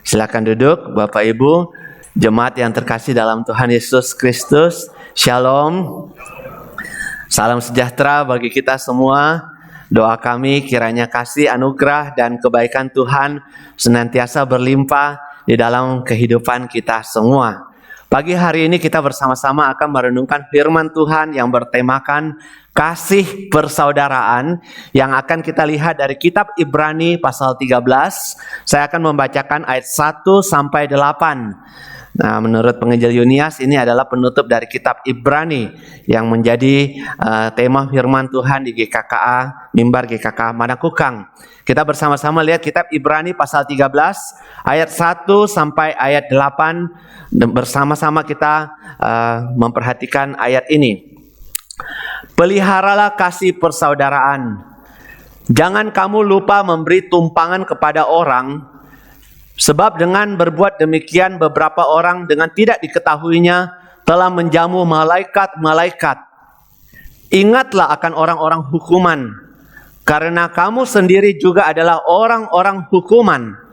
Silakan duduk, Bapak Ibu, jemaat yang terkasih dalam Tuhan Yesus Kristus. Shalom. Salam sejahtera bagi kita semua. Doa kami kiranya kasih, anugerah, dan kebaikan Tuhan senantiasa berlimpah di dalam kehidupan kita semua. Pagi hari ini kita bersama-sama akan merenungkan firman Tuhan yang bertemakan kasih persaudaraan yang akan kita lihat dari kitab Ibrani pasal 13. Saya akan membacakan ayat 1 sampai 8. Nah, menurut penginjil Yunias ini adalah penutup dari kitab Ibrani yang menjadi tema firman Tuhan di GKKA, Mimbar GKKA Manakukang. Kita bersama-sama lihat kitab Ibrani pasal 13 ayat 1 sampai ayat 8. Bersama-sama kita memperhatikan ayat ini. Peliharalah kasih persaudaraan. Jangan kamu lupa memberi tumpangan kepada orang, sebab dengan berbuat demikian beberapa orang dengan tidak diketahuinya telah menjamu malaikat-malaikat. Ingatlah akan orang-orang hukuman, karena kamu sendiri juga adalah orang-orang hukuman.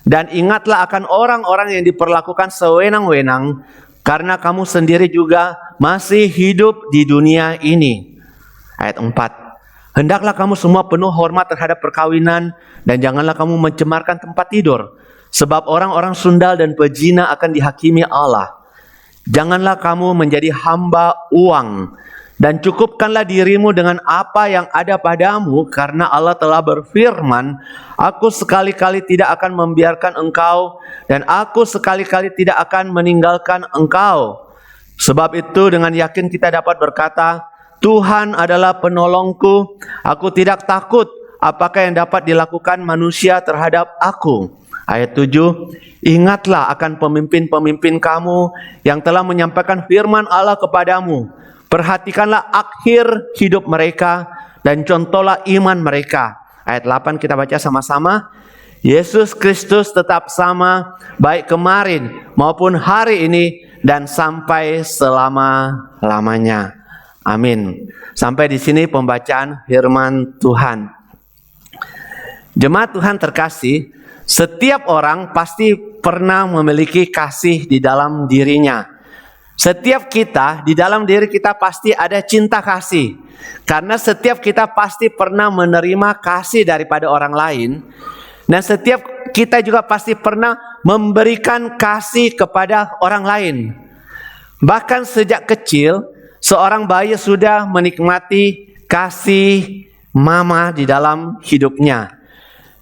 Dan ingatlah akan orang-orang yang diperlakukan sewenang-wenang, karena kamu sendiri juga masih hidup di dunia ini. Ayat 4. Hendaklah kamu semua penuh hormat terhadap perkawinan, dan janganlah kamu mencemarkan tempat tidur, sebab orang-orang sundal dan pezina akan dihakimi Allah. Janganlah kamu menjadi hamba uang, dan cukupkanlah dirimu dengan apa yang ada padamu, karena Allah telah berfirman, Aku sekali-kali tidak akan membiarkan engkau, dan Aku sekali-kali tidak akan meninggalkan engkau. Sebab itu dengan yakin kita dapat berkata, Tuhan adalah penolongku, aku tidak takut apakah yang dapat dilakukan manusia terhadap aku. Ayat 7, ingatlah akan pemimpin-pemimpin kamu yang telah menyampaikan firman Allah kepadamu. Perhatikanlah akhir hidup mereka dan contohlah iman mereka. Ayat 8 kita baca sama-sama. Yesus Kristus tetap sama baik kemarin maupun hari ini dan sampai selama-lamanya. Amin. Sampai di sini pembacaan firman Tuhan. Jemaat Tuhan terkasih, setiap orang pasti pernah memiliki kasih di dalam dirinya. Setiap kita, di dalam diri kita pasti ada cinta kasih. Karena setiap kita pasti pernah menerima kasih daripada orang lain. Dan setiap kita juga pasti pernah memberikan kasih kepada orang lain. Bahkan sejak kecil, seorang bayi sudah menikmati kasih mama di dalam hidupnya.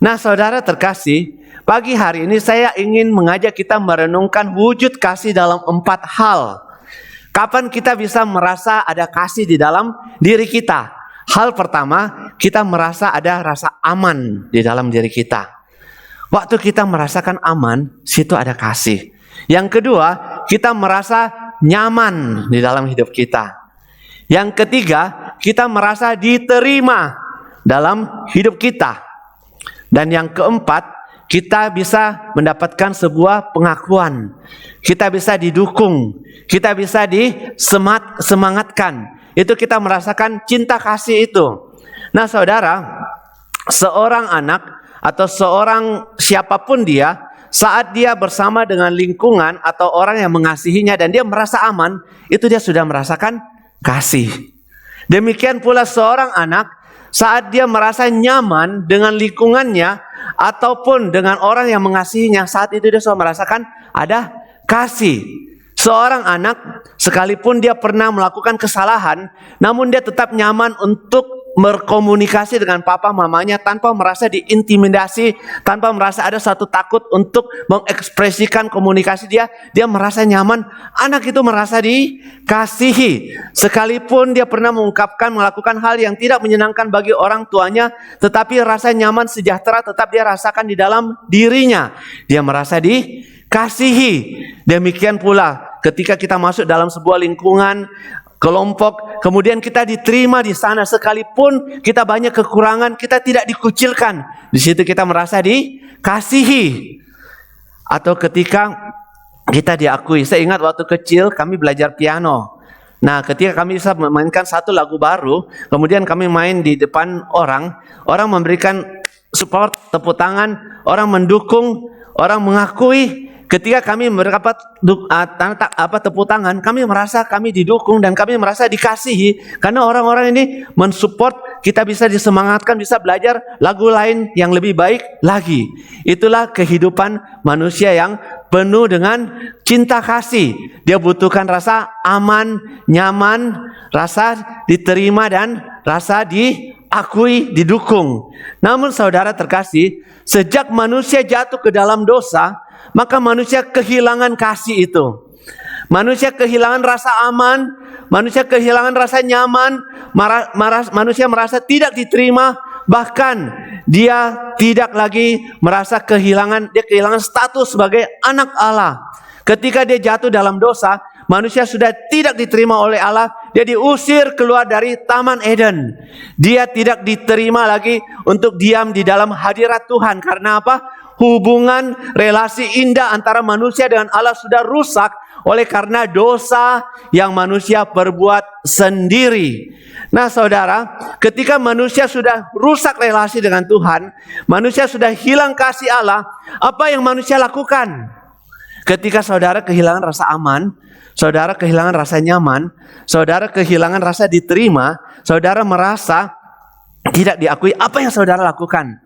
Nah, saudara terkasih, pagi hari ini saya ingin mengajak kita merenungkan wujud kasih dalam 4 hal. Kapan kita bisa merasa ada kasih di dalam diri kita? Hal pertama, kita merasa ada rasa aman di dalam diri kita. Waktu kita merasakan aman, situ ada kasih. Yang kedua, kita merasa nyaman di dalam hidup kita. Yang ketiga, kita merasa diterima dalam hidup kita. Dan yang keempat, kita bisa mendapatkan sebuah pengakuan. Kita bisa didukung. Kita bisa disemangatkan. Itu kita merasakan cinta kasih itu. Nah saudara, seorang anak atau seorang siapapun dia, saat dia bersama dengan lingkungan atau orang yang mengasihinya dan dia merasa aman, itu dia sudah merasakan kasih. Demikian pula seorang anak, saat dia merasa nyaman dengan lingkungannya ataupun dengan orang yang mengasihinya, saat itu dia sudah merasakan ada kasih. Seorang anak sekalipun dia pernah melakukan kesalahan, namun dia tetap nyaman untuk berkomunikasi dengan papa mamanya tanpa merasa diintimidasi, tanpa merasa ada satu takut untuk mengekspresikan komunikasi dia merasa nyaman. Anak itu merasa dikasihi. Sekalipun dia pernah melakukan hal yang tidak menyenangkan bagi orang tuanya, tetapi rasa nyaman sejahtera tetap dia rasakan di dalam dirinya. Dia merasa dikasihi. Demikian pula ketika kita masuk dalam sebuah lingkungan kelompok, kemudian kita diterima di sana, sekalipun kita banyak kekurangan, kita tidak dikucilkan. Di situ kita merasa dikasihi. Atau ketika kita diakui. Saya ingat waktu kecil kami belajar piano. Nah, ketika kami bisa memainkan satu lagu baru, kemudian kami main di depan orang memberikan support, tepuk tangan, orang mendukung, Orang mengakui ketika kami mendapat tepuk tangan, kami merasa kami didukung dan kami merasa dikasihi karena orang-orang ini mensupport kita bisa disemangatkan, bisa belajar lagu lain yang lebih baik lagi. Itulah kehidupan manusia yang penuh dengan cinta kasih. Dia butuhkan rasa aman, nyaman, rasa diterima dan rasa diakui, didukung. Namun saudara terkasih, sejak manusia jatuh ke dalam dosa, maka manusia kehilangan kasih itu. Manusia kehilangan rasa aman, manusia kehilangan rasa nyaman, manusia merasa tidak diterima, bahkan dia tidak lagi merasa dia kehilangan status sebagai anak Allah. Ketika dia jatuh dalam dosa, manusia sudah tidak diterima oleh Allah. Dia diusir keluar dari Taman Eden. Dia tidak diterima lagi untuk diam di dalam hadirat Tuhan. Karena apa? Hubungan relasi indah antara manusia dengan Allah sudah rusak oleh karena dosa yang manusia perbuat sendiri. Nah saudara, ketika manusia sudah rusak relasi dengan Tuhan, manusia sudah hilang kasih Allah, apa yang manusia lakukan? Ketika saudara kehilangan rasa aman, saudara kehilangan rasa nyaman, saudara kehilangan rasa diterima, saudara merasa tidak diakui, apa yang saudara lakukan?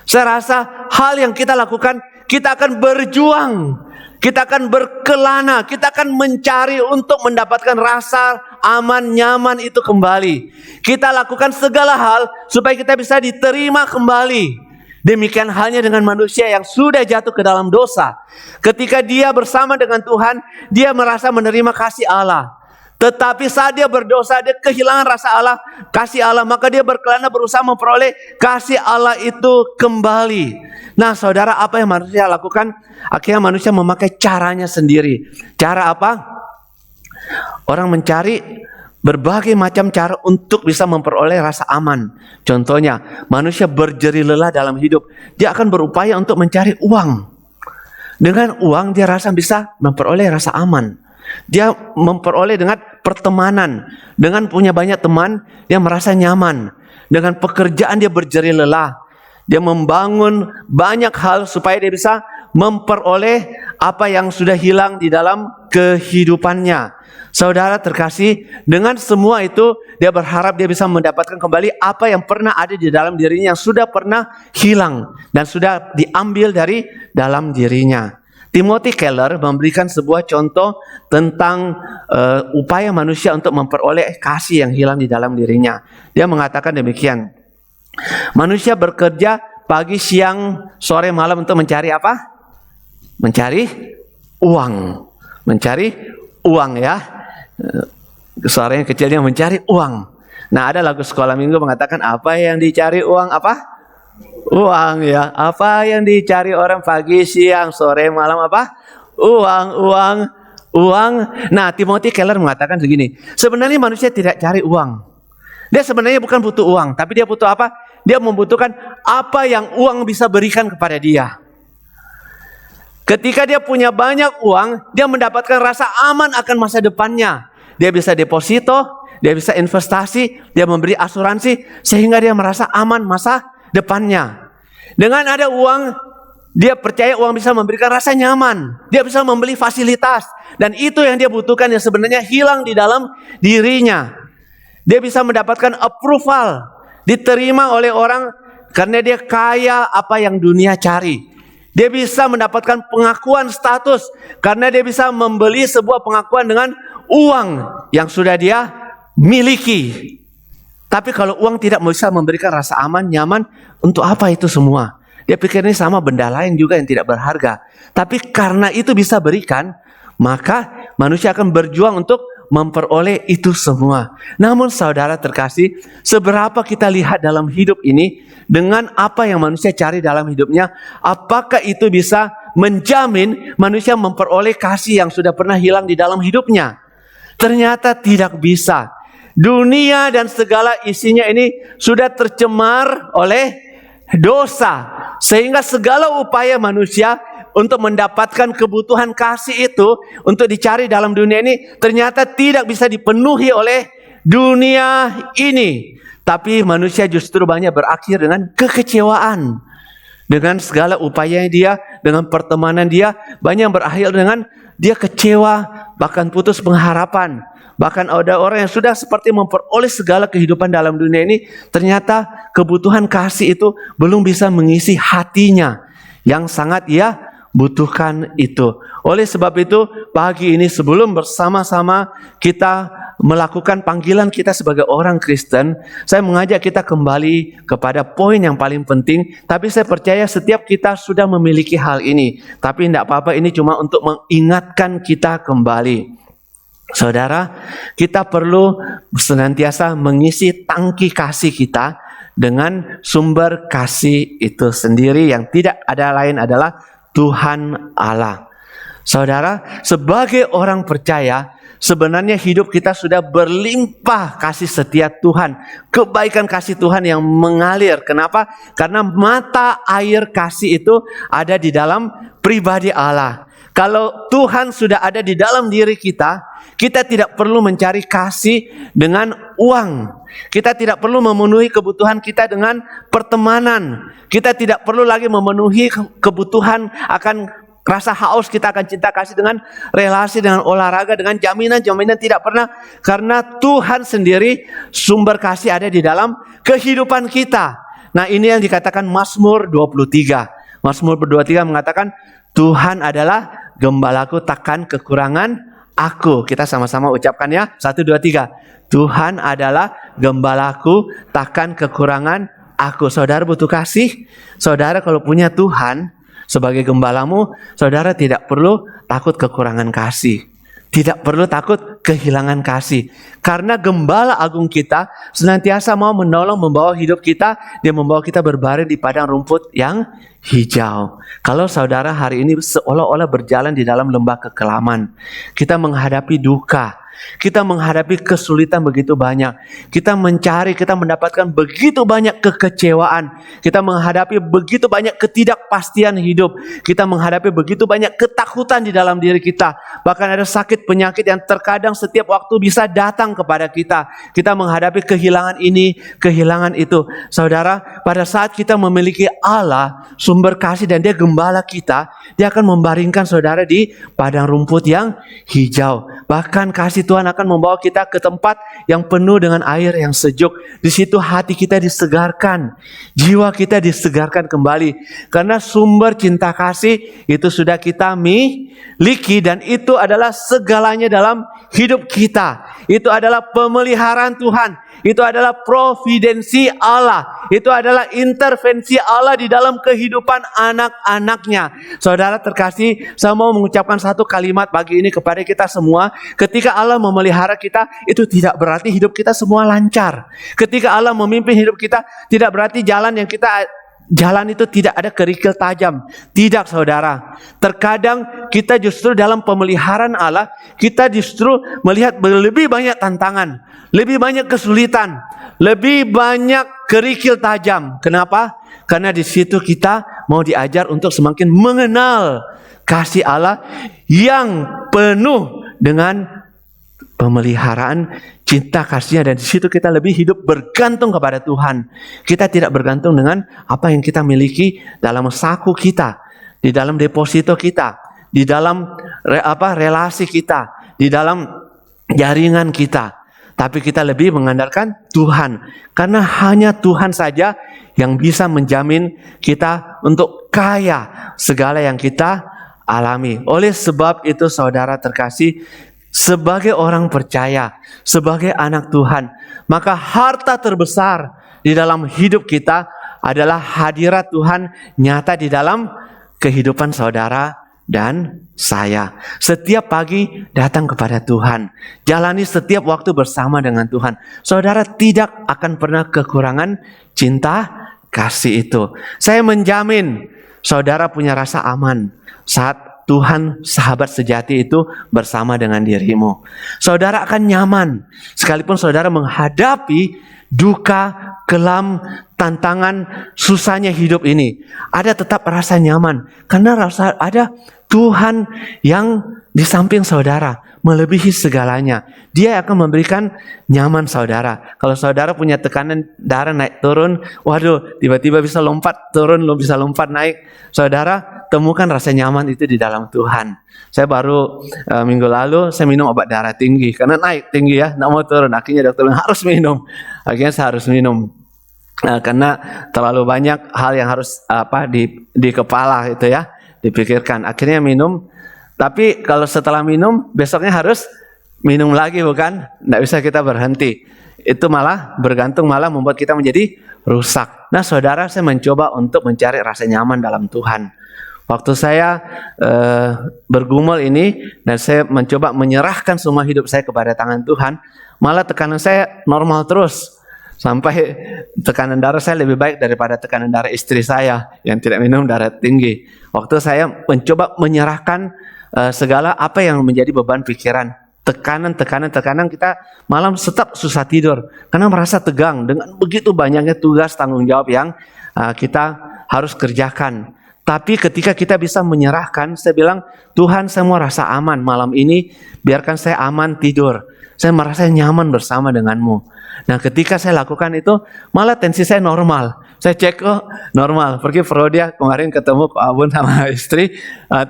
Saya rasa hal yang kita lakukan, kita akan berjuang, kita akan berkelana, kita akan mencari untuk mendapatkan rasa aman, nyaman itu kembali. Kita lakukan segala hal supaya kita bisa diterima kembali. Demikian halnya dengan manusia yang sudah jatuh ke dalam dosa. Ketika dia bersama dengan Tuhan, dia merasa menerima kasih Allah. Tetapi saat dia berdosa, dia kehilangan rasa Allah, kasih Allah, maka dia berkelana berusaha memperoleh kasih Allah itu kembali. Nah saudara, apa yang manusia lakukan? Akhirnya manusia memakai caranya sendiri. Cara apa? Orang mencari berbagai macam cara untuk bisa memperoleh rasa aman. Contohnya, manusia berjeri lelah dalam hidup. Dia akan berupaya untuk mencari uang. Dengan uang dia rasa bisa memperoleh rasa aman. Dia memperoleh dengan pertemanan. Dengan punya banyak teman, dia merasa nyaman. Dengan pekerjaan dia berjeri lelah. Dia membangun banyak hal supaya dia bisa memperoleh apa yang sudah hilang di dalam kehidupannya. Saudara terkasih, dengan semua itu dia berharap dia bisa mendapatkan kembali apa yang pernah ada di dalam dirinya, yang sudah pernah hilang dan sudah diambil dari dalam dirinya. Timothy Keller memberikan sebuah contoh tentang upaya manusia untuk memperoleh kasih yang hilang di dalam dirinya. Dia mengatakan demikian. Manusia bekerja pagi, siang, sore, malam untuk mencari apa? Mencari uang. Mencari uang ya. Suaranya kecilnya mencari uang. Nah ada lagu sekolah minggu mengatakan apa yang dicari uang apa? Uang ya. Apa yang dicari orang pagi, siang, sore, malam apa? Uang. Nah Timothy Keller mengatakan begini. Sebenarnya manusia tidak cari uang. Dia sebenarnya bukan butuh uang, tapi dia butuh apa? Dia membutuhkan apa yang uang bisa berikan kepada dia. Ketika dia punya banyak uang, dia mendapatkan rasa aman akan masa depannya. Dia bisa deposito, dia bisa investasi, dia memberi asuransi, sehingga dia merasa aman masa depannya. Dengan ada uang, dia percaya uang bisa memberikan rasa nyaman. Dia bisa membeli fasilitas. Dan itu yang dia butuhkan yang sebenarnya hilang di dalam dirinya. Dia bisa mendapatkan approval, diterima oleh orang karena dia kaya apa yang dunia cari. Dia bisa mendapatkan pengakuan status karena dia bisa membeli sebuah pengakuan dengan uang yang sudah dia miliki. Tapi kalau uang tidak bisa memberikan rasa aman, nyaman, untuk apa itu semua? Dia pikir ini sama benda lain juga yang tidak berharga. Tapi karena itu bisa berikan, maka manusia akan berjuang untuk memperoleh itu semua. Namun saudara terkasih, seberapa kita lihat dalam hidup ini dengan apa yang manusia cari dalam hidupnya, apakah itu bisa menjamin manusia memperoleh kasih yang sudah pernah hilang di dalam hidupnya? Ternyata tidak bisa. Dunia dan segala isinya ini sudah tercemar oleh dosa, sehingga segala upaya manusia untuk mendapatkan kebutuhan kasih itu untuk dicari dalam dunia ini ternyata tidak bisa dipenuhi oleh dunia ini. Tapi manusia justru banyak berakhir dengan kekecewaan. Dengan segala upayanya dia, dengan pertemanan dia, banyak yang berakhir dengan dia kecewa, bahkan putus pengharapan. Bahkan ada orang yang sudah seperti memperoleh segala kehidupan dalam dunia ini, ternyata kebutuhan kasih itu belum bisa mengisi hatinya yang sangat ia butuhkan itu. Oleh sebab itu, pagi ini sebelum bersama-sama kita melakukan panggilan kita sebagai orang Kristen, saya mengajak kita kembali kepada poin yang paling penting. Tapi saya percaya setiap kita sudah memiliki hal ini. Tapi tidak apa-apa, ini cuma untuk mengingatkan kita kembali. Saudara, kita perlu senantiasa mengisi tangki kasih kita dengan sumber kasih itu sendiri yang tidak ada lain adalah Tuhan Allah. Saudara, sebagai orang percaya, sebenarnya hidup kita sudah berlimpah kasih setia Tuhan. Kebaikan kasih Tuhan yang mengalir. Kenapa? Karena mata air kasih itu ada di dalam pribadi Allah. Kalau Tuhan sudah ada di dalam diri kita, kita tidak perlu mencari kasih dengan uang. Kita tidak perlu memenuhi kebutuhan kita dengan pertemanan. Kita tidak perlu lagi memenuhi kebutuhan akan rasa haus, kita akan cinta kasih dengan relasi, dengan olahraga, dengan jaminan-jaminan, tidak pernah. Karena Tuhan sendiri sumber kasih ada di dalam kehidupan kita. Nah, ini yang dikatakan Mazmur 23. Mazmur 23 mengatakan, Tuhan adalah gembalaku, takkan kekurangan aku. Kita sama-sama ucapkan ya. 1, 2, 3. Tuhan adalah gembalaku, takkan kekurangan aku. Saudara butuh kasih. Saudara kalau punya Tuhan sebagai gembalamu, saudara tidak perlu takut kekurangan kasih. Tidak perlu takut kehilangan kasih. Karena gembala agung kita senantiasa mau menolong, membawa hidup kita. Dia membawa kita berbaring di padang rumput yang hijau. Kalau saudara hari ini seolah-olah berjalan di dalam lembah kekelaman, kita menghadapi duka, kita menghadapi kesulitan begitu banyak, kita mencari, kita mendapatkan begitu banyak kekecewaan, kita menghadapi begitu banyak ketidakpastian hidup, kita menghadapi begitu banyak ketakutan di dalam diri kita, bahkan ada sakit penyakit yang terkadang setiap waktu bisa datang kepada kita. Kita menghadapi kehilangan ini, kehilangan itu. Saudara, pada saat kita memiliki Allah sumber kasih dan dia gembala kita, dia akan membaringkan saudara di padang rumput yang hijau. Bahkan kasih Tuhan akan membawa kita ke tempat yang penuh dengan air yang sejuk. Di situ hati kita disegarkan, jiwa kita disegarkan kembali. Karena sumber cinta kasih itu sudah kita miliki dan itu adalah segalanya dalam hidup kita. Itu adalah pemeliharaan Tuhan. Itu adalah providensi Allah. Itu adalah intervensi Allah di dalam kehidupan anak-anaknya. Saudara terkasih, saya mau mengucapkan satu kalimat pagi ini kepada kita semua. Ketika Allah memelihara kita, itu tidak berarti hidup kita semua lancar. Ketika Allah memimpin hidup kita, tidak berarti jalan yang kita jalan itu tidak ada kerikil tajam. Tidak, saudara. Terkadang kita justru dalam pemeliharaan Allah, kita justru melihat lebih banyak tantangan, lebih banyak kesulitan, lebih banyak kerikil tajam. Kenapa? Karena di situ kita mau diajar untuk semakin mengenal kasih Allah yang penuh dengan pemeliharaan cinta kasihnya, dan di situ kita lebih hidup bergantung kepada Tuhan. Kita tidak bergantung dengan apa yang kita miliki dalam saku kita, di dalam deposito kita, di dalam relasi kita, di dalam jaringan kita. Tapi kita lebih mengandalkan Tuhan. Karena hanya Tuhan saja yang bisa menjamin kita untuk kaya segala yang kita alami. Oleh sebab itu saudara terkasih, sebagai orang percaya, sebagai anak Tuhan, maka harta terbesar di dalam hidup kita adalah hadirat Tuhan nyata di dalam kehidupan saudara dan saya. Setiap pagi datang kepada Tuhan, jalani setiap waktu bersama dengan Tuhan. Saudara tidak akan pernah kekurangan cinta kasih itu. Saya menjamin saudara punya rasa aman saat Tuhan sahabat sejati itu bersama dengan dirimu. Saudara akan nyaman sekalipun saudara menghadapi duka, kelam, tantangan, susahnya hidup ini. Ada tetap rasa nyaman karena rasa ada Tuhan yang di samping saudara, melebihi segalanya. Dia akan memberikan nyaman saudara. Kalau saudara punya tekanan darah naik turun, waduh, tiba-tiba bisa lompat turun, lo bisa lompat naik. Saudara, temukan rasa nyaman itu di dalam Tuhan. Saya baru minggu lalu saya minum obat darah tinggi karena naik tinggi ya, nggak mau turun. Akhirnya dokter bilang harus minum. Akhirnya saya harus minum karena terlalu banyak hal yang harus di kepala itu ya dipikirkan. Akhirnya minum. Tapi kalau setelah minum besoknya harus minum lagi, bukan? Nggak bisa kita berhenti. Itu malah bergantung, malah membuat kita menjadi rusak. Nah saudara, saya mencoba untuk mencari rasa nyaman dalam Tuhan. Waktu saya bergumul ini dan saya mencoba menyerahkan semua hidup saya kepada tangan Tuhan, malah tekanan saya normal terus. Sampai tekanan darah saya lebih baik daripada tekanan darah istri saya yang tidak minum darah tinggi. Waktu saya mencoba menyerahkan segala apa yang menjadi beban pikiran, tekanan kita malam tetap susah tidur karena merasa tegang dengan begitu banyaknya tugas tanggung jawab yang kita harus kerjakan. Tapi ketika kita bisa menyerahkan, saya bilang, Tuhan saya mau rasa aman malam ini, biarkan saya aman tidur. Saya merasa nyaman bersama denganmu. Nah ketika saya lakukan itu, malah tensi saya normal. Saya cek, oh normal. Pergi Prodia kemarin ketemu Ko Abun sama istri,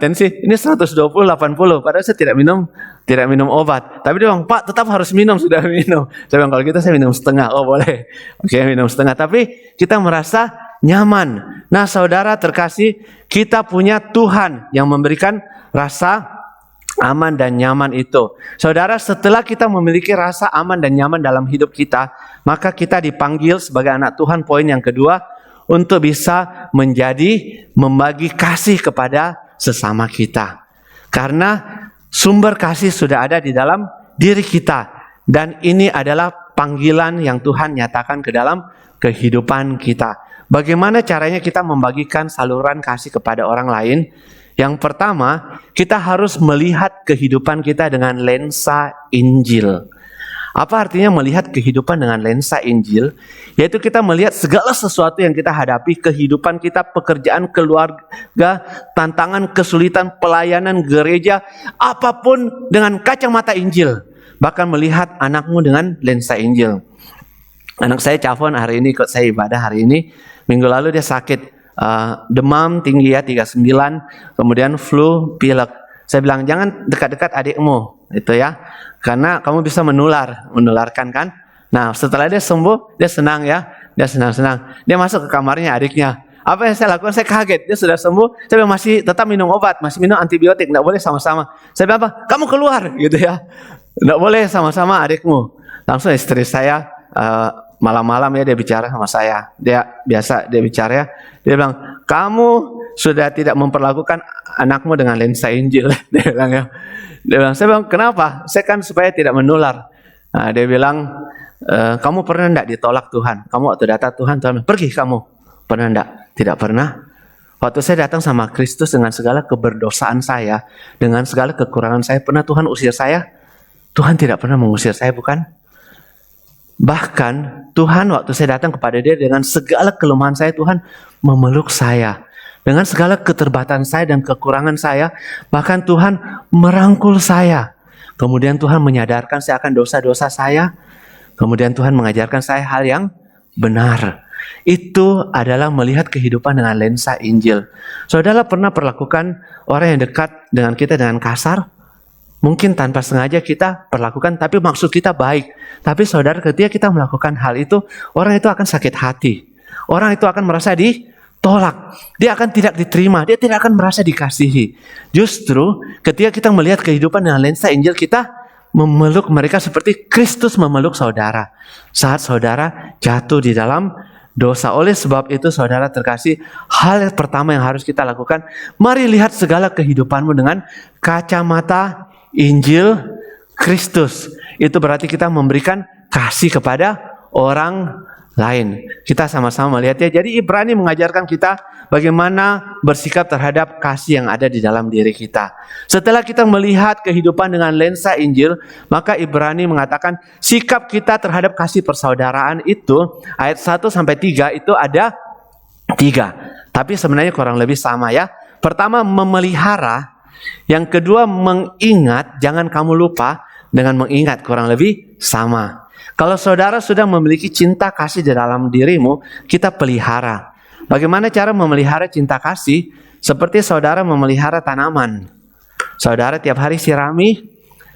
tensi ini 120/80. Padahal saya tidak minum obat. Tapi dia bilang, Pak tetap harus minum, sudah minum. Saya bilang kalau gitu saya minum setengah. Oh boleh. Oke, minum setengah. Tapi kita merasa nyaman. Nah saudara terkasih, kita punya Tuhan yang memberikan rasa aman dan nyaman itu. Saudara, setelah kita memiliki rasa aman dan nyaman dalam hidup kita, maka kita dipanggil sebagai anak Tuhan, poin yang kedua, untuk bisa membagi kasih kepada sesama kita. Karena sumber kasih sudah ada di dalam diri kita. Dan ini adalah panggilan yang Tuhan nyatakan ke dalam kehidupan kita. Bagaimana caranya kita membagikan saluran kasih kepada orang lain? Yang pertama, kita harus melihat kehidupan kita dengan lensa Injil. Apa artinya melihat kehidupan dengan lensa Injil? Yaitu kita melihat segala sesuatu yang kita hadapi, kehidupan kita, pekerjaan, keluarga, tantangan, kesulitan, pelayanan, gereja, apapun dengan kacamata Injil. Bahkan melihat anakmu dengan lensa Injil. Anak saya Cavon hari ini ikut saya ibadah hari ini. Minggu lalu dia sakit. Demam tinggi ya 39, kemudian flu, pilek. Saya bilang jangan dekat-dekat adikmu itu ya, karena kamu bisa menularkan kan. Nah setelah dia sembuh, dia senang ya, dia senang. Dia masuk ke kamarnya adiknya. Apa yang saya lakukan? Saya kaget, dia sudah sembuh. Saya bilang masih tetap minum obat, masih minum antibiotik, tidak boleh sama-sama. Saya bilang apa? Kamu keluar gitu ya, tidak boleh sama-sama adikmu. Langsung istri saya malam-malam ya dia bicara sama saya. Dia bicara ya. Dia bilang, kamu sudah tidak memperlakukan anakmu dengan lensa Injil. Dia bilang ya. Dia bilang, saya bilang, kenapa? Saya kan supaya tidak menular. Nah, dia bilang, kamu pernah enggak ditolak Tuhan? Kamu waktu datang Tuhan pergi kamu. Pernah enggak? Tidak pernah. Waktu saya datang sama Kristus dengan segala keberdosaan saya, dengan segala kekurangan saya, pernah Tuhan usir saya? Tuhan tidak pernah mengusir saya, bukan? Bahkan Tuhan waktu saya datang kepada dia dengan segala kelemahan saya, Tuhan memeluk saya. Dengan segala keterbatasan saya dan kekurangan saya, bahkan Tuhan merangkul saya. Kemudian Tuhan menyadarkan saya akan dosa-dosa saya. Kemudian Tuhan mengajarkan saya hal yang benar. Itu adalah melihat kehidupan dengan lensa Injil. Saudara pernah perlakukan orang yang dekat dengan kita dengan kasar? Mungkin tanpa sengaja kita perlakukan, tapi maksud kita baik. Tapi saudara, ketika kita melakukan hal itu, orang itu akan sakit hati. Orang itu akan merasa ditolak. Dia akan tidak diterima. Dia tidak akan merasa dikasihi. Justru ketika kita melihat kehidupan dengan lensa Injil, kita memeluk mereka seperti Kristus memeluk saudara. Saat saudara jatuh di dalam dosa. Oleh sebab itu saudara terkasih, hal yang pertama yang harus kita lakukan, mari lihat segala kehidupanmu dengan kacamata Injil Kristus. Itu berarti kita memberikan kasih kepada orang lain. Kita sama-sama melihat ya. Jadi Ibrani mengajarkan kita bagaimana bersikap terhadap kasih yang ada di dalam diri kita. Setelah kita melihat kehidupan dengan lensa Injil, maka Ibrani mengatakan sikap kita terhadap kasih persaudaraan itu, ayat 1-3 itu ada 3. Tapi sebenarnya kurang lebih sama ya. Pertama memelihara. Yang kedua mengingat, jangan kamu lupa. Dengan mengingat kurang lebih sama. Kalau saudara sudah memiliki cinta kasih di dalam dirimu, kita pelihara. Bagaimana cara memelihara cinta kasih? seperti saudara memelihara tanaman. Saudara tiap hari sirami,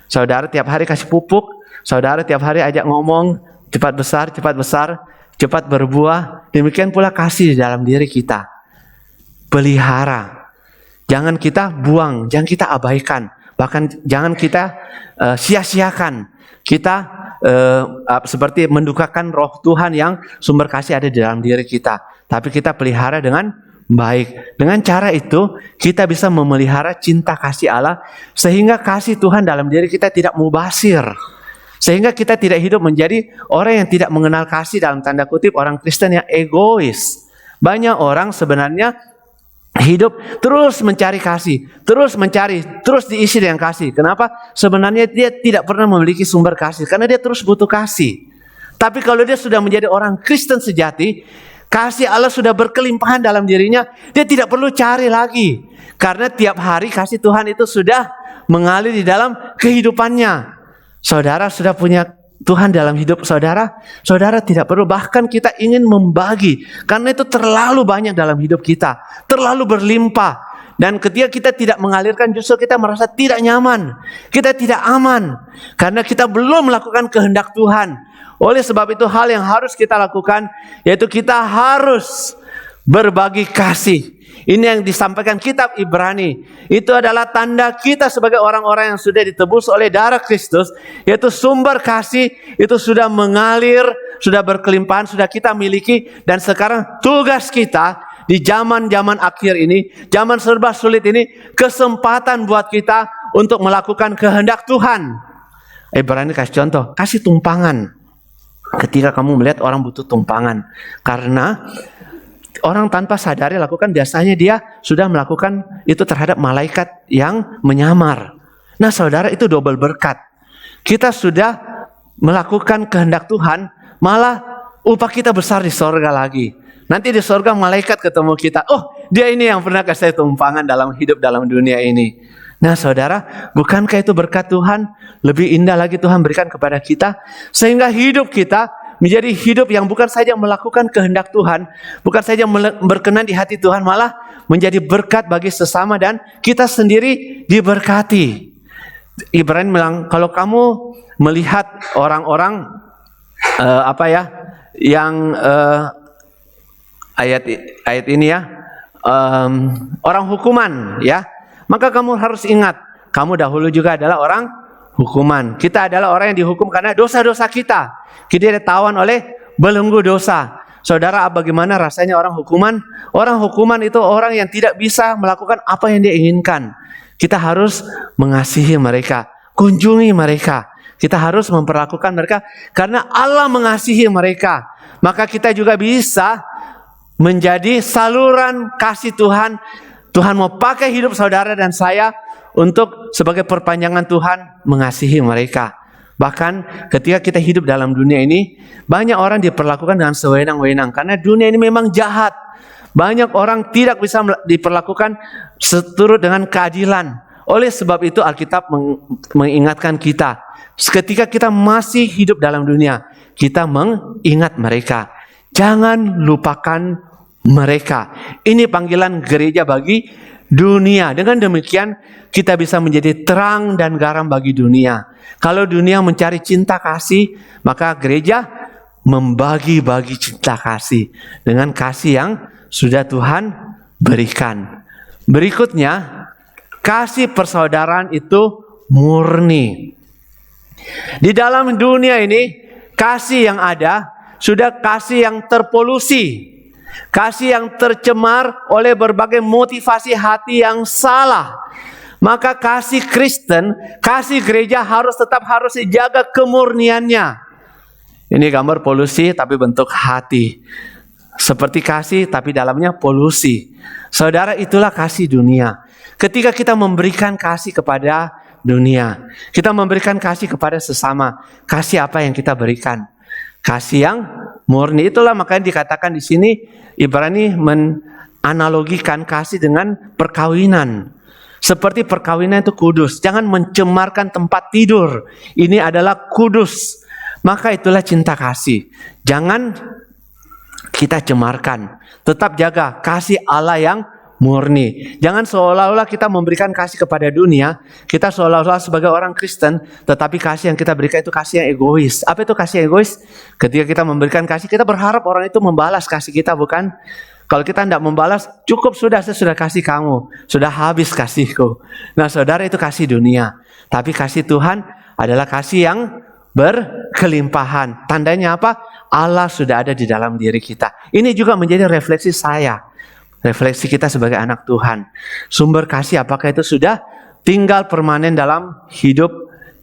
saudara tiap hari kasih pupuk, saudara tiap hari ajak ngomong, cepat besar, cepat berbuah. Demikian pula kasih di dalam diri kita. Pelihara. Jangan kita buang, jangan kita abaikan. Bahkan jangan kita sia-siakan. Kita seperti mendukakan roh Tuhan yang sumber kasih ada di dalam diri kita. Tapi kita pelihara dengan baik. Dengan cara itu kita bisa memelihara cinta kasih Allah, sehingga kasih Tuhan dalam diri kita tidak mubazir. Sehingga kita tidak hidup menjadi orang yang tidak mengenal kasih, dalam tanda kutip orang Kristen yang egois. Banyak orang sebenarnya hidup terus mencari kasih, terus diisi dengan kasih. Kenapa? Sebenarnya dia tidak pernah memiliki sumber kasih, karena dia terus butuh kasih. Tapi kalau dia sudah menjadi orang Kristen sejati, kasih Allah sudah berkelimpahan dalam dirinya, dia tidak perlu cari lagi. Karena tiap hari kasih Tuhan itu sudah mengalir di dalam kehidupannya. Saudara sudah punya Tuhan dalam hidup saudara, saudara tidak perlu, bahkan kita ingin membagi, karena itu terlalu banyak dalam hidup kita, terlalu berlimpah. Dan ketika kita tidak mengalirkan, justru kita merasa tidak nyaman, kita tidak aman, karena kita belum melakukan kehendak Tuhan. Oleh sebab itu hal yang harus kita lakukan, yaitu kita harus berbagi kasih. Ini yang disampaikan kitab Ibrani. Itu adalah tanda kita sebagai orang-orang yang sudah ditebus oleh darah Kristus, yaitu sumber kasih itu sudah mengalir, sudah berkelimpahan, sudah kita miliki. Dan sekarang tugas kita di zaman-zaman akhir ini, zaman serba sulit ini, kesempatan buat kita untuk melakukan kehendak Tuhan. Ibrani kasih contoh, kasih tumpangan. Ketika kamu melihat orang butuh tumpangan, karena orang tanpa sadari lakukan, biasanya dia sudah melakukan itu terhadap malaikat yang menyamar. Nah saudara, itu double berkat. Kita sudah melakukan kehendak Tuhan, malah upah kita besar di sorga lagi. Nanti di sorga malaikat ketemu kita, oh dia ini yang pernah kasih tumpangan dalam hidup dalam dunia ini. Nah saudara, bukankah itu berkat Tuhan? Lebih indah lagi Tuhan berikan kepada kita, sehingga hidup kita menjadi hidup yang bukan saja melakukan kehendak Tuhan, bukan saja berkenan di hati Tuhan, malah menjadi berkat bagi sesama dan kita sendiri diberkati. Ibrani bilang, kalau kamu melihat orang-orang yang ayat ini ya, orang hukuman ya, maka kamu harus ingat, kamu dahulu juga adalah orang hukuman. Kita adalah orang yang dihukum karena dosa-dosa kita. Kita ditawan oleh belenggu dosa. Saudara, bagaimana rasanya orang hukuman? Orang hukuman itu orang yang tidak bisa melakukan apa yang dia inginkan. Kita harus mengasihi mereka, kunjungi mereka. Kita harus memperlakukan mereka karena Allah mengasihi mereka. Maka kita juga bisa menjadi saluran kasih Tuhan. Tuhan mau pakai hidup saudara dan saya untuk sebagai perpanjangan Tuhan mengasihi mereka. Bahkan ketika kita hidup dalam dunia ini, banyak orang diperlakukan dengan sewenang-wenang karena dunia ini memang jahat. Banyak orang tidak bisa diperlakukan seturut dengan keadilan. Oleh sebab itu Alkitab mengingatkan kita, ketika kita masih hidup dalam dunia, kita mengingat mereka. Jangan lupakan mereka. Ini panggilan gereja bagi dunia. Dengan demikian kita bisa menjadi terang dan garam bagi dunia. Kalau dunia mencari cinta kasih, maka gereja membagi-bagi cinta kasih dengan kasih yang sudah Tuhan berikan. Berikutnya, kasih persaudaraan itu murni. Di dalam dunia ini, kasih yang ada sudah kasih yang terpolusi, kasih yang tercemar oleh berbagai motivasi hati yang salah. Maka kasih Kristen, kasih gereja harus dijaga kemurniannya. Ini gambar polusi tapi bentuk hati. Seperti kasih tapi dalamnya polusi. Saudara, itulah kasih dunia. Ketika kita memberikan kasih kepada dunia, kita memberikan kasih kepada sesama, kasih apa yang kita berikan? Kasih yang murni. Itulah makanya dikatakan di sini Ibrani menganalogikan kasih dengan perkawinan. Seperti perkawinan itu kudus. Jangan mencemarkan tempat tidur. Ini adalah kudus. Maka itulah cinta kasih. Jangan kita cemarkan. Tetap jaga kasih Allah yang murni. Jangan seolah-olah kita memberikan kasih kepada dunia, kita seolah-olah sebagai orang Kristen, tetapi kasih yang kita berikan itu kasih yang egois. Apa itu kasih egois? Ketika kita memberikan kasih, kita berharap orang itu membalas kasih kita, bukan? Kalau kita tidak membalas, cukup sudah, saya sudah kasih kamu, sudah habis kasihku. Nah saudara, itu kasih dunia. Tapi kasih Tuhan adalah kasih yang berkelimpahan. Tandanya apa? Allah sudah ada di dalam diri kita. Ini juga menjadi refleksi saya, refleksi kita sebagai anak Tuhan. Sumber kasih apakah itu sudah tinggal permanen dalam hidup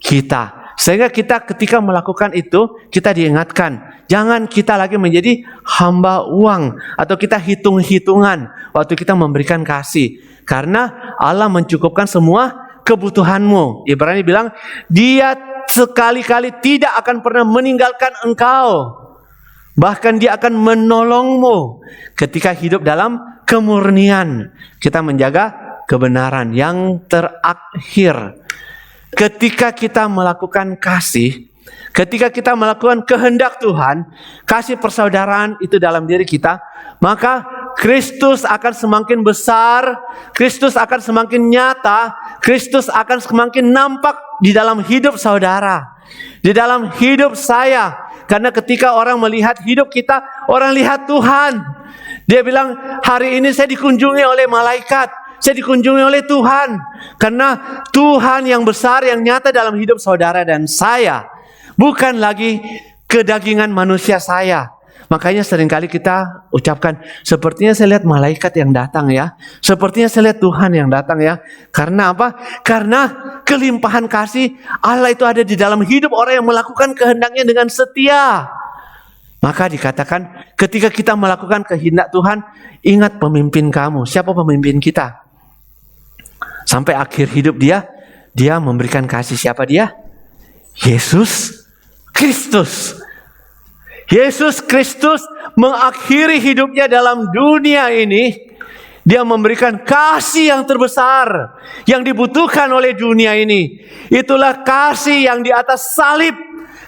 kita. Sehingga kita ketika melakukan itu, kita diingatkan, jangan kita lagi menjadi hamba uang atau kita hitung-hitungan waktu kita memberikan kasih. Karena Allah mencukupkan semua kebutuhanmu. Ibrani bilang, Dia sekali-kali tidak akan pernah meninggalkan engkau. Bahkan Dia akan menolongmu ketika hidup dalam kemurnian. Kita menjaga kebenaran yang terakhir. Ketika kita melakukan kasih, ketika kita melakukan kehendak Tuhan, kasih persaudaraan itu dalam diri kita, maka Kristus akan semakin besar, Kristus akan semakin nyata, Kristus akan semakin nampak di dalam hidup saudara, di dalam hidup saya. Karena ketika orang melihat hidup kita, orang lihat Tuhan. Dia bilang, hari ini saya dikunjungi oleh malaikat, saya dikunjungi oleh Tuhan. Karena Tuhan yang besar, yang nyata dalam hidup saudara dan saya, bukan lagi kedagingan manusia saya. Makanya seringkali kita ucapkan, sepertinya saya lihat malaikat yang datang ya. Sepertinya saya lihat Tuhan yang datang ya. Karena apa? Karena kelimpahan kasih Allah itu ada di dalam hidup orang yang melakukan kehendaknya dengan setia. Maka dikatakan ketika kita melakukan kehendak Tuhan, ingat pemimpin kamu. Siapa pemimpin kita? Sampai akhir hidup dia memberikan kasih. Siapa dia? Yesus Kristus. Yesus Kristus mengakhiri hidupnya dalam dunia ini. Dia memberikan kasih yang terbesar yang dibutuhkan oleh dunia ini. Itulah kasih yang di atas salib.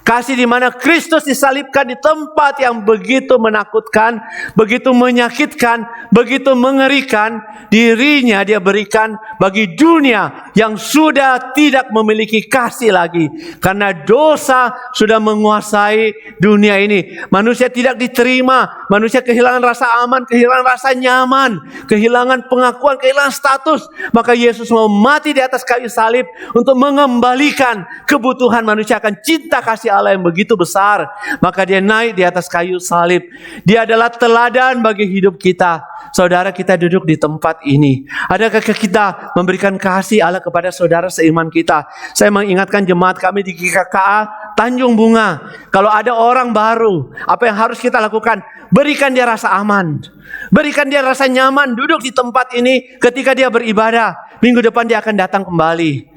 Kasih di mana Kristus disalibkan di tempat yang begitu menakutkan, begitu menyakitkan, begitu mengerikan. Dirinya Dia berikan bagi dunia yang sudah tidak memiliki kasih lagi. Karena dosa sudah menguasai dunia ini. Manusia tidak diterima, manusia kehilangan rasa aman, kehilangan rasa nyaman, kehilangan pengakuan, kehilangan status. Maka Yesus mau mati di atas kayu salib untuk mengembalikan kebutuhan manusia akan cinta kasih Allah yang begitu besar. Maka Dia naik di atas kayu salib. Dia adalah teladan bagi hidup kita. Saudara, kita duduk di tempat ini. Adakah kita memberikan kasih Allah kepada saudara seiman kita? Saya mengingatkan jemaat kami di GKKA Tanjung Bunga. Kalau ada orang baru, apa yang harus kita lakukan? Berikan dia rasa aman. Berikan dia rasa nyaman duduk di tempat ini ketika dia beribadah. Minggu depan dia akan datang kembali.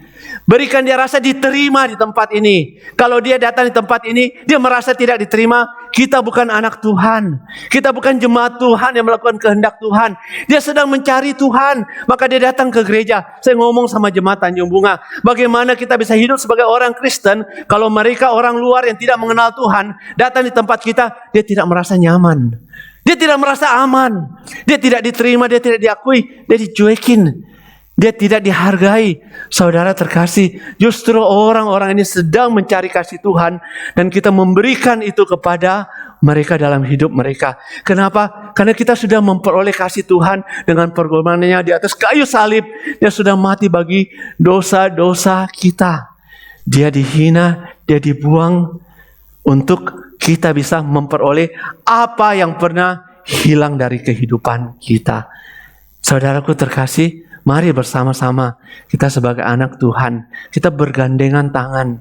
Berikan dia rasa diterima di tempat ini. Kalau dia datang di tempat ini, dia merasa tidak diterima. Kita bukan anak Tuhan. Kita bukan jemaat Tuhan yang melakukan kehendak Tuhan. Dia sedang mencari Tuhan. Maka dia datang ke gereja. Saya ngomong sama jemaat Tanjung Bunga. Bagaimana kita bisa hidup sebagai orang Kristen kalau mereka orang luar yang tidak mengenal Tuhan datang di tempat kita, dia tidak merasa nyaman. Dia tidak merasa aman. Dia tidak diterima, dia tidak diakui, dia dicuekin. Dia tidak dihargai. Saudara terkasih, justru orang-orang ini sedang mencari kasih Tuhan. Dan kita memberikan itu kepada mereka dalam hidup mereka. Kenapa? Karena kita sudah memperoleh kasih Tuhan dengan pengorbanannya di atas kayu salib. Dia sudah mati bagi dosa-dosa kita. Dia dihina, dia dibuang untuk kita bisa memperoleh apa yang pernah hilang dari kehidupan kita. Saudaraku terkasih, mari bersama-sama kita sebagai anak Tuhan, kita bergandengan tangan.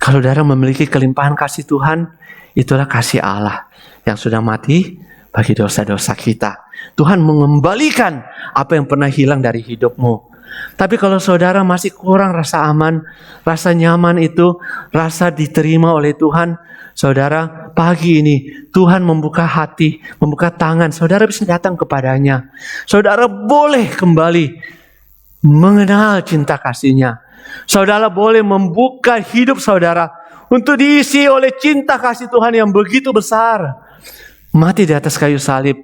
Kalau saudara memiliki kelimpahan kasih Tuhan, itulah kasih Allah yang sudah mati bagi dosa-dosa kita. Tuhan mengembalikan apa yang pernah hilang dari hidupmu. Tapi kalau saudara masih kurang rasa aman, rasa nyaman itu, rasa diterima oleh Tuhan, saudara, pagi ini Tuhan membuka hati, membuka tangan. Saudara bisa datang kepadanya. Saudara boleh kembali mengenal cinta kasih-Nya. Saudara boleh membuka hidup saudara untuk diisi oleh cinta kasih Tuhan yang begitu besar. Mati di atas kayu salib.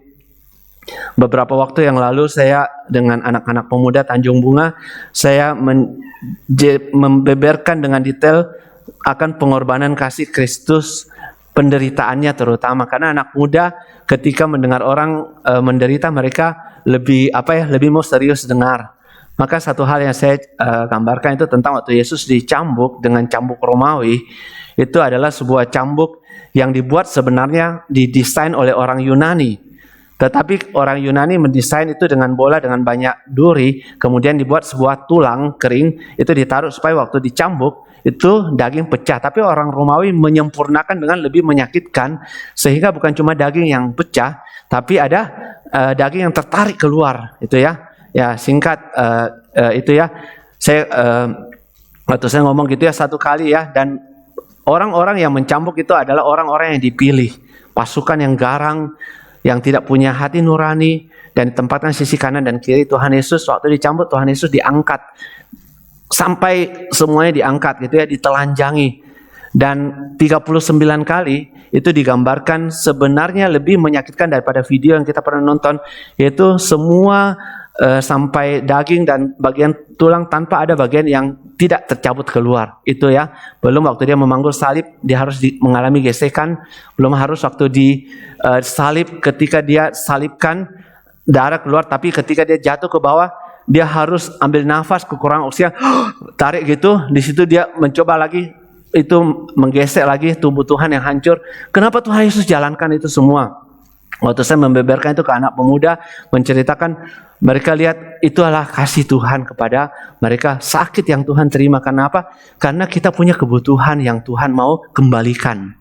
Beberapa waktu yang lalu saya dengan anak-anak pemuda Tanjung Bunga, saya membeberkan dengan detail akan pengorbanan kasih Kristus, penderitaannya terutama. Karena anak muda ketika mendengar orang menderita, mereka lebih mau serius dengar. Maka satu hal yang saya gambarkan itu tentang waktu Yesus dicambuk dengan cambuk Romawi. Itu adalah sebuah cambuk yang dibuat sebenarnya didesain oleh orang Yunani. Tetapi orang Yunani mendesain itu dengan bola dengan banyak duri, kemudian dibuat sebuah tulang kering, itu ditaruh supaya waktu dicambuk itu daging pecah. Tapi orang Romawi menyempurnakan dengan lebih menyakitkan, sehingga bukan cuma daging yang pecah, tapi ada daging yang tertarik keluar. Itu ya, singkat itu ya. Saya waktu saya ngomong gitu ya satu kali ya, dan orang-orang yang mencambuk itu adalah orang-orang yang dipilih, pasukan yang garang, yang tidak punya hati nurani, dan ditempatkan sisi kanan dan kiri Tuhan Yesus. Waktu dicambuk, Tuhan Yesus diangkat sampai semuanya diangkat gitu ya, ditelanjangi. Dan 39 kali itu digambarkan sebenarnya lebih menyakitkan daripada video yang kita pernah nonton, yaitu semua sampai daging dan bagian tulang tanpa ada bagian yang tidak tercabut keluar. Itu ya, belum waktu dia memanggul salib dia harus mengalami gesekan, belum harus waktu di salib ketika dia salibkan darah keluar, tapi ketika dia jatuh ke bawah dia harus ambil nafas, kekurangan oksigen, tarik gitu, di situ dia mencoba lagi itu menggesek lagi tubuh Tuhan yang hancur. Kenapa Tuhan Yesus jalankan itu semua? Waktu saya membeberkan itu ke anak pemuda, menceritakan, mereka lihat itu adalah kasih Tuhan kepada mereka, sakit yang Tuhan terima. Karena apa? Karena kita punya kebutuhan yang Tuhan mau kembalikan.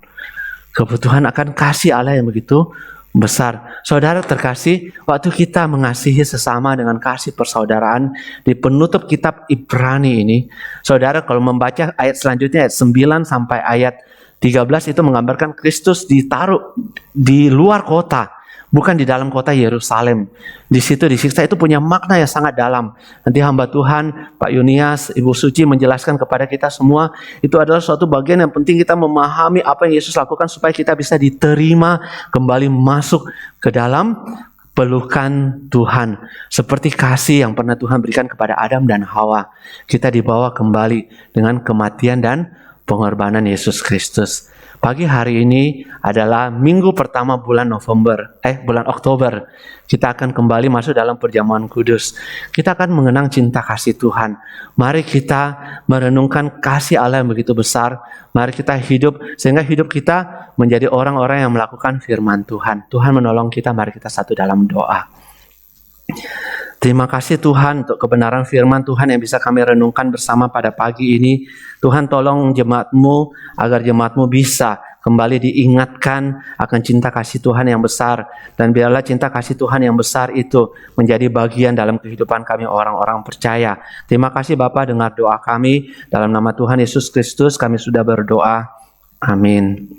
Kebutuhan akan kasih Allah yang begitu besar. Saudara terkasih, waktu kita mengasihi sesama dengan kasih persaudaraan, di penutup kitab Ibrani ini, saudara kalau membaca ayat selanjutnya, ayat 9 sampai ayat 13 itu menggambarkan Kristus ditaruh di luar kota, bukan di dalam kota Yerusalem. Di situ disiksa, itu punya makna yang sangat dalam. Nanti hamba Tuhan, Pak Yunias, Ibu Suci menjelaskan kepada kita semua, itu adalah suatu bagian yang penting kita memahami apa yang Yesus lakukan supaya kita bisa diterima kembali masuk ke dalam pelukan Tuhan. Seperti kasih yang pernah Tuhan berikan kepada Adam dan Hawa, kita dibawa kembali dengan kematian dan pengorbanan Yesus Kristus. Pagi hari ini adalah minggu pertama bulan Oktober. Kita akan kembali masuk dalam perjamuan kudus. Kita akan mengenang cinta kasih Tuhan. Mari kita merenungkan kasih Allah yang begitu besar. Mari kita hidup sehingga hidup kita menjadi orang-orang yang melakukan firman Tuhan. Tuhan menolong kita, mari kita satu dalam doa. Terima kasih Tuhan untuk kebenaran firman Tuhan yang bisa kami renungkan bersama pada pagi ini. Tuhan tolong jemaat-Mu agar jemaat-Mu bisa kembali diingatkan akan cinta kasih Tuhan yang besar. Dan biarlah cinta kasih Tuhan yang besar itu menjadi bagian dalam kehidupan kami orang-orang percaya. Terima kasih Bapa, dengar doa kami. Dalam nama Tuhan Yesus Kristus kami sudah berdoa. Amin.